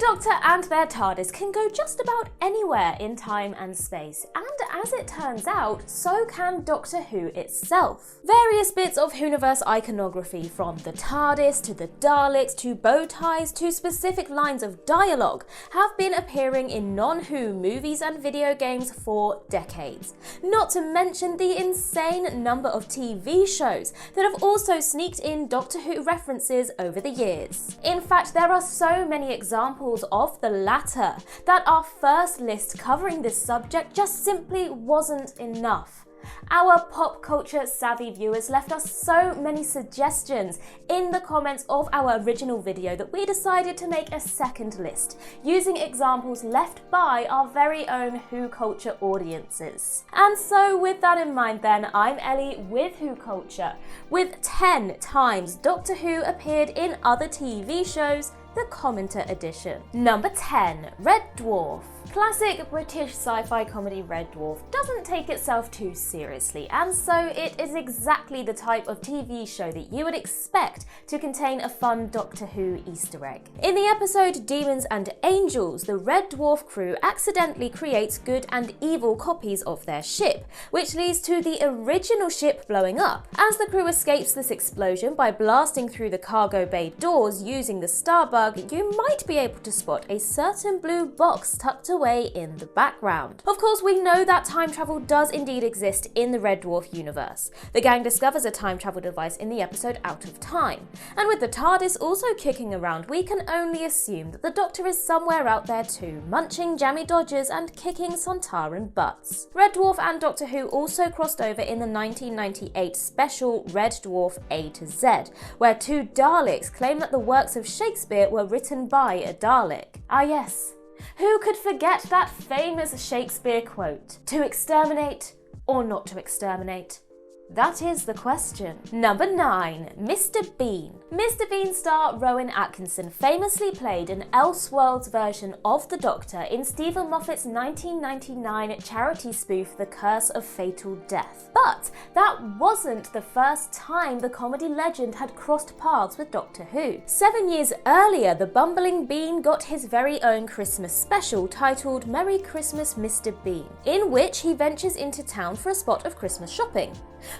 Doctor and their TARDIS can go just about anywhere in time and space, and as it turns out, so can Doctor Who itself. Various bits of Whoniverse iconography, from the TARDIS to the Daleks to bow ties to specific lines of dialogue, have been appearing in non-Who movies and video games for decades. Not to mention the insane number of TV shows that have also sneaked in Doctor Who references over the years. In fact, there are so many examples of the latter that our first list covering this subject just simply wasn't enough. Our pop culture savvy viewers left us so many suggestions in the comments of our original video that we decided to make a second list, using examples left by our very own Who Culture audiences. And so with that in mind then, I'm Ellie with Who Culture, with 10 times Doctor Who appeared in other TV shows, the commenter edition. Number 10, Red Dwarf. Classic British sci-fi comedy Red Dwarf doesn't take itself too seriously, and so it is exactly the type of TV show that you would expect to contain a fun Doctor Who Easter egg. In the episode Demons and Angels, the Red Dwarf crew accidentally creates good and evil copies of their ship, which leads to the original ship blowing up. As the crew escapes this explosion by blasting through the cargo bay doors using the Starbug, you might be able to spot a certain blue box tucked away in the background. Of course, we know that time travel does indeed exist in the Red Dwarf universe. The gang discovers a time travel device in the episode Out of Time, and with the TARDIS also kicking around, we can only assume that the Doctor is somewhere out there too, munching jammy dodgers and kicking Sontaran butts. Red Dwarf and Doctor Who also crossed over in the 1998 special Red Dwarf A to Z, where two Daleks claim that the works of Shakespeare were written by a Dalek. Ah yes, who could forget that famous Shakespeare quote? To exterminate or not to exterminate? That is the question. Number 9, Mr. Bean. Mr. Bean star Rowan Atkinson famously played an Elseworlds version of the Doctor in Stephen Moffat's 1999 charity spoof The Curse of Fatal Death. But that wasn't the first time the comedy legend had crossed paths with Doctor Who. 7 years earlier, the bumbling Bean got his very own Christmas special titled Merry Christmas, Mr. Bean, in which he ventures into town for a spot of Christmas shopping.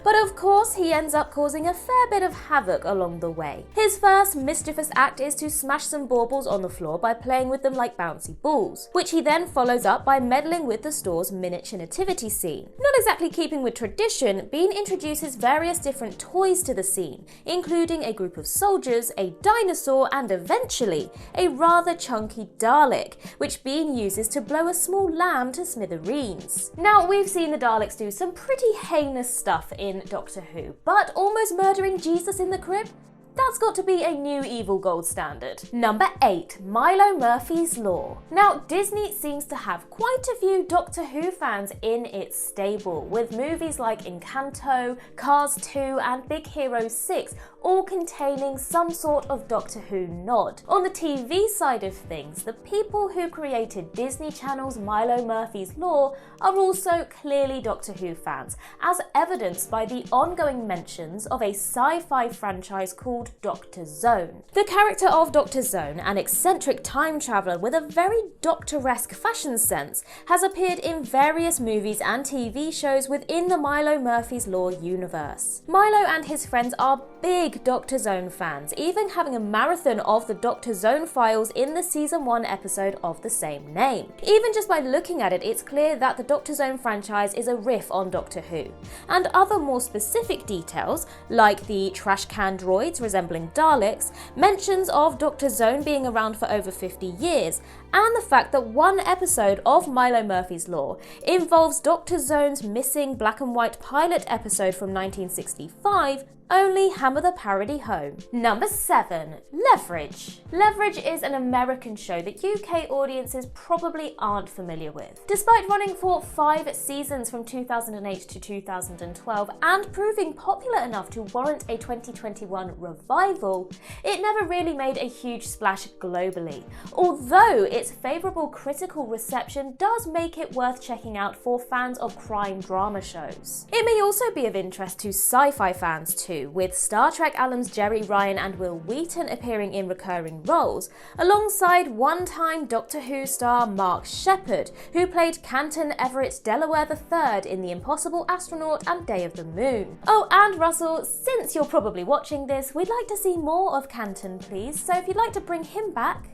But of course, he ends up causing a fair bit of havoc along the way. His first mischievous act is to smash some baubles on the floor by playing with them like bouncy balls, which he then follows up by meddling with the store's miniature nativity scene. Not exactly keeping with tradition, Bean introduces various different toys to the scene, including a group of soldiers, a dinosaur, and eventually a rather chunky Dalek, which Bean uses to blow a small lamb to smithereens. Now, we've seen the Daleks do some pretty heinous stuff in Doctor Who, but almost murdering Jesus in the crib? That's got to be a new evil gold standard. Number 8, Milo Murphy's Law. Now, Disney seems to have quite a few Doctor Who fans in its stable, with movies like Encanto, Cars 2 and Big Hero 6 all containing some sort of Doctor Who nod. On the TV side of things, the people who created Disney Channel's Milo Murphy's Law are also clearly Doctor Who fans, as evidenced by the ongoing mentions of a sci-fi franchise called Dr. Zone. The character of Dr. Zone, an eccentric time traveller with a very Doctor-esque fashion sense, has appeared in various movies and TV shows within the Milo Murphy's Law universe. Milo and his friends are big Dr. Zone fans, even having a marathon of the Dr. Zone files in the season 1 episode of the same name. Even just by looking at it, it's clear that the Dr. Zone franchise is a riff on Doctor Who. And other more specific details, like the trash can droids resembling Daleks, mentions of Dr. Zone being around for over 50 years, and the fact that one episode of Milo Murphy's Law involves Dr. Zone's missing black and white pilot episode from 1965 only hammer the parody home. Number 7, Leverage. Leverage is an American show that UK audiences probably aren't familiar with. Despite running for 5 seasons from 2008 to 2012 and proving popular enough to warrant a 2021 revival, it never really made a huge splash globally, although its favourable critical reception does make it worth checking out for fans of crime drama shows. It may also be of interest to sci-fi fans too, Who, with Star Trek alums Jerry Ryan and Will Wheaton appearing in recurring roles, alongside one-time Doctor Who star Mark Sheppard, who played Canton Everett Delaware III in The Impossible Astronaut and Day of the Moon. Oh, and Russell, since you're probably watching this, we'd like to see more of Canton, please, so if you'd like to bring him back.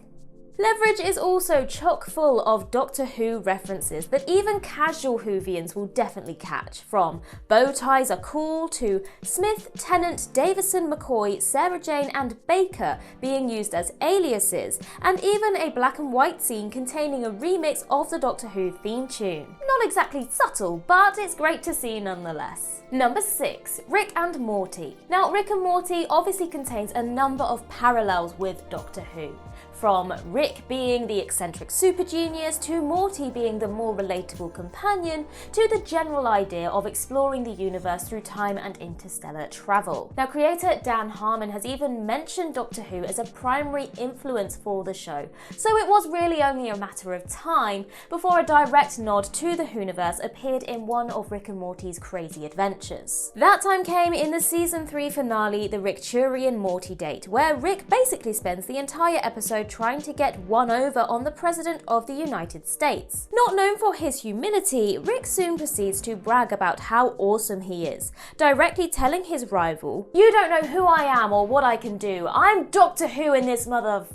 Leverage is also chock full of Doctor Who references that even casual Whovians will definitely catch, from bow ties are cool to Smith, Tennant, Davison, McCoy, Sarah Jane and Baker being used as aliases, and even a black and white scene containing a remix of the Doctor Who theme tune. Not exactly subtle, but it's great to see nonetheless. Number 6. Rick and Morty. Now, Rick and Morty obviously contains a number of parallels with Doctor Who. From Rick being the eccentric super genius, to Morty being the more relatable companion, to the general idea of exploring the universe through time and interstellar travel. Now, creator Dan Harmon has even mentioned Doctor Who as a primary influence for the show, so it was really only a matter of time before a direct nod to the Whoniverse appeared in one of Rick and Morty's crazy adventures. That time came in the season 3 finale, The Rickturian Morty Date, where Rick basically spends the entire episode trying to get one over on the President of the United States. Not known for his humility, Rick soon proceeds to brag about how awesome he is, directly telling his rival, "You don't know who I am or what I can do. I'm Doctor Who in this mother..."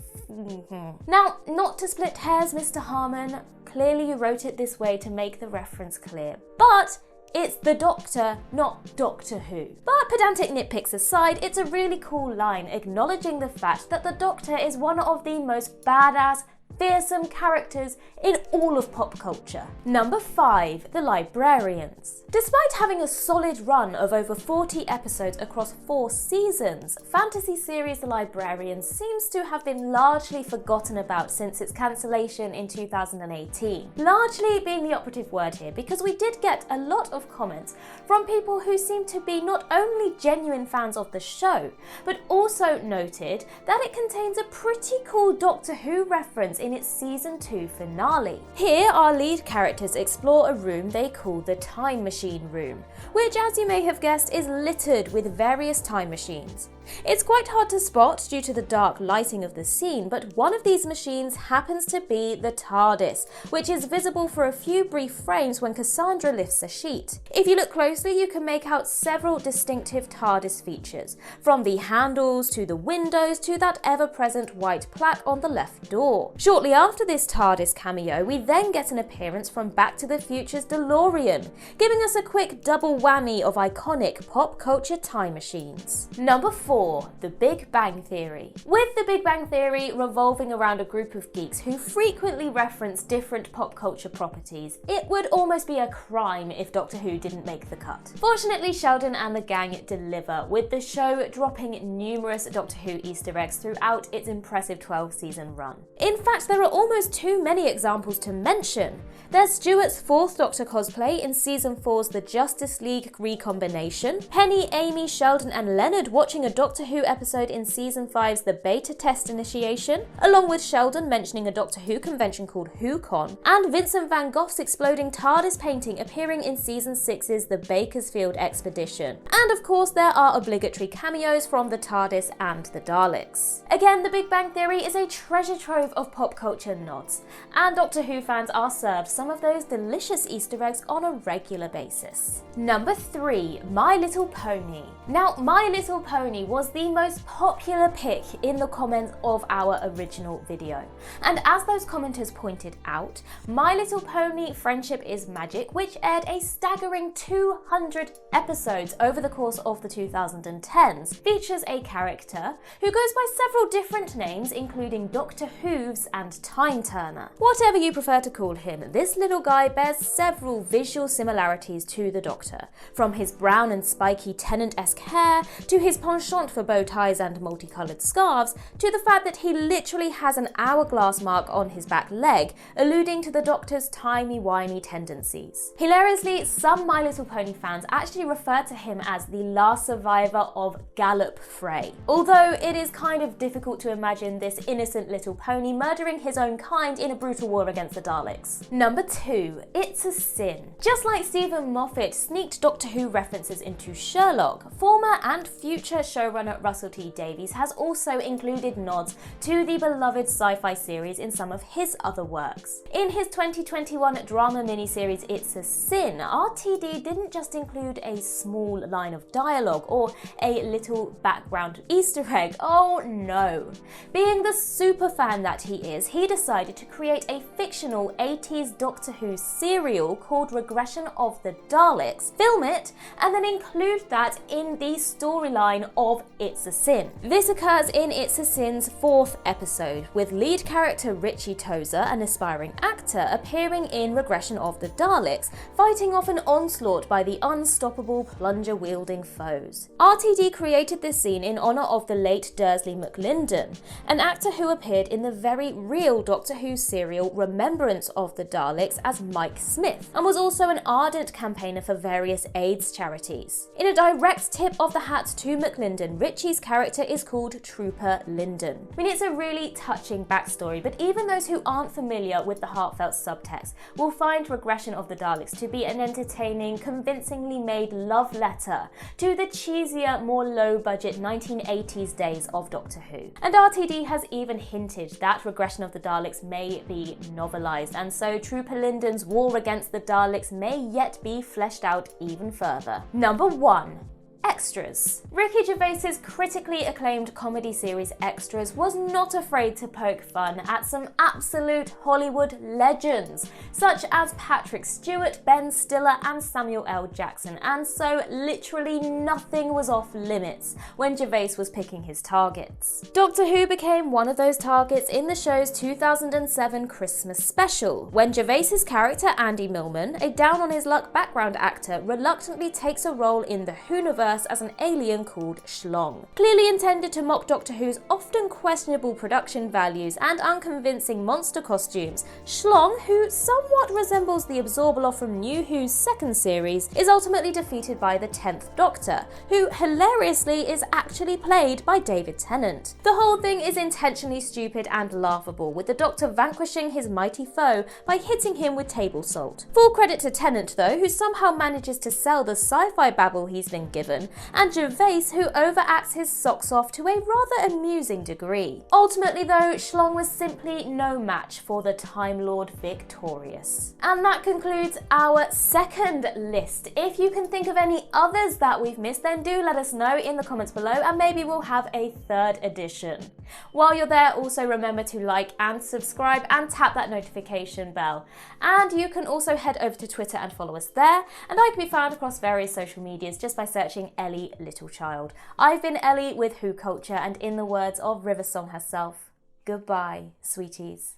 Now, not to split hairs, Mr. Harmon, clearly you wrote it this way to make the reference clear, but it's the Doctor, not Doctor Who. But pedantic nitpicks aside, it's a really cool line acknowledging the fact that the Doctor is one of the most badass, fearsome characters in all of pop culture. Number 5. The Librarians. Despite having a solid run of over 40 episodes across 4 seasons, fantasy series The Librarians seems to have been largely forgotten about since its cancellation in 2018. Largely being the operative word here, because we did get a lot of comments from people who seem to be not only genuine fans of the show, but also noted that it contains a pretty cool Doctor Who reference in its season 2 finale. Here, our lead characters explore a room they call the Time Machine Room, which, as you may have guessed, is littered with various time machines. It's quite hard to spot due to the dark lighting of the scene, but one of these machines happens to be the TARDIS, which is visible for a few brief frames when Cassandra lifts a sheet. If you look closely, you can make out several distinctive TARDIS features, from the handles to the windows to that ever-present white plaque on the left door. Shortly after this TARDIS cameo, we then get an appearance from Back to the Future's DeLorean, giving us a quick double whammy of iconic pop culture time machines. Number 4. The Big Bang Theory. With The Big Bang Theory revolving around a group of geeks who frequently reference different pop culture properties, it would almost be a crime if Doctor Who didn't make the cut. Fortunately, Sheldon and the gang deliver, with the show dropping numerous Doctor Who Easter eggs throughout its impressive 12-season run. In fact, there are almost too many examples to mention. There's Stewart's 4th Doctor cosplay in season 4's The Justice League Recombination, Penny, Amy, Sheldon and Leonard watching a Doctor Who episode in season 5's The Beta Test Initiation, along with Sheldon mentioning a Doctor Who convention called WhoCon, and Vincent van Gogh's exploding TARDIS painting appearing in season 6's The Bakersfield Expedition. And of course, there are obligatory cameos from the TARDIS and the Daleks. Again, The Big Bang Theory is a treasure trove of pop culture nods, and Doctor Who fans are served some of those delicious Easter eggs on a regular basis. Number 3. My Little Pony. Now, My Little Pony was the most popular pick in the comments of our original video. And as those commenters pointed out, My Little Pony Friendship is Magic, which aired a staggering 200 episodes over the course of the 2010s, features a character who goes by several different names, including Dr. Hooves and Time Turner. Whatever you prefer to call him, this little guy bears several visual similarities to the Doctor, from his brown and spiky Tennant-esque hair, to his penchant for bow ties and multicoloured scarves, to the fact that he literally has an hourglass mark on his back leg, alluding to the Doctor's timey-wimey tendencies. Hilariously, some My Little Pony fans actually refer to him as the last survivor of Gallop Frey, although it is kind of difficult to imagine this innocent little pony murdering murdering his own kind in a brutal war against the Daleks. Number 2. It's a Sin. Just like Stephen Moffat sneaked Doctor Who references into Sherlock, former and future showrunner Russell T Davies has also included nods to the beloved sci-fi series in some of his other works. In his 2021 drama miniseries It's a Sin, RTD didn't just include a small line of dialogue or a little background Easter egg. Oh no. Being the superfan that he is, he decided to create a fictional 80s Doctor Who serial called Regression of the Daleks, film it, and then include that in the storyline of It's a Sin. This occurs in It's a Sin's 4th episode, with lead character Richie Tozer, an aspiring actor, appearing in Regression of the Daleks, fighting off an onslaught by the unstoppable plunger-wielding foes. RTD created this scene in honour of the late Dursley McLinden, an actor who appeared in the very real Doctor Who serial Remembrance of the Daleks as Mike Smith, and was also an ardent campaigner for various AIDS charities. In a direct tip of the hat to McLinden, Richie's character is called Trooper Linden. I mean, it's a really touching backstory, but even those who aren't familiar with the heartfelt subtext will find Regression of the Daleks to be an entertaining, convincingly made love letter to the cheesier, more low-budget 1980s days of Doctor Who. And RTD has even hinted that Regression of the Daleks may be novelised, and so Trooper Linden's war against the Daleks may yet be fleshed out even further. Number 1. Extras. Ricky Gervais's critically acclaimed comedy series Extras was not afraid to poke fun at some absolute Hollywood legends, such as Patrick Stewart, Ben Stiller and Samuel L. Jackson, and so literally nothing was off limits when Gervais was picking his targets. Doctor Who became one of those targets in the show's 2007 Christmas special, when Gervais's character Andy Millman, a down-on-his-luck background actor, reluctantly takes a role in the Whoniverse as an alien called Schlong. Clearly intended to mock Doctor Who's often questionable production values and unconvincing monster costumes, Schlong, who somewhat resembles the Absorbaloff from New Who's 2nd series, is ultimately defeated by the 10th Doctor, who hilariously is actually played by David Tennant. The whole thing is intentionally stupid and laughable, with the Doctor vanquishing his mighty foe by hitting him with table salt. Full credit to Tennant though, who somehow manages to sell the sci-fi babble he's been given, and Gervais, who overacts his socks off to a rather amusing degree. Ultimately though, Schlong was simply no match for the Time Lord victorious. And that concludes our second list. If you can think of any others that we've missed, then do let us know in the comments below, and maybe we'll have a 3rd edition. While you're there, also remember to like and subscribe and tap that notification bell. And you can also head over to Twitter and follow us there, and I can be found across various social medias just by searching Ellie Littlechild. I've been Ellie with Who Culture, and in the words of River Song herself, goodbye, sweeties.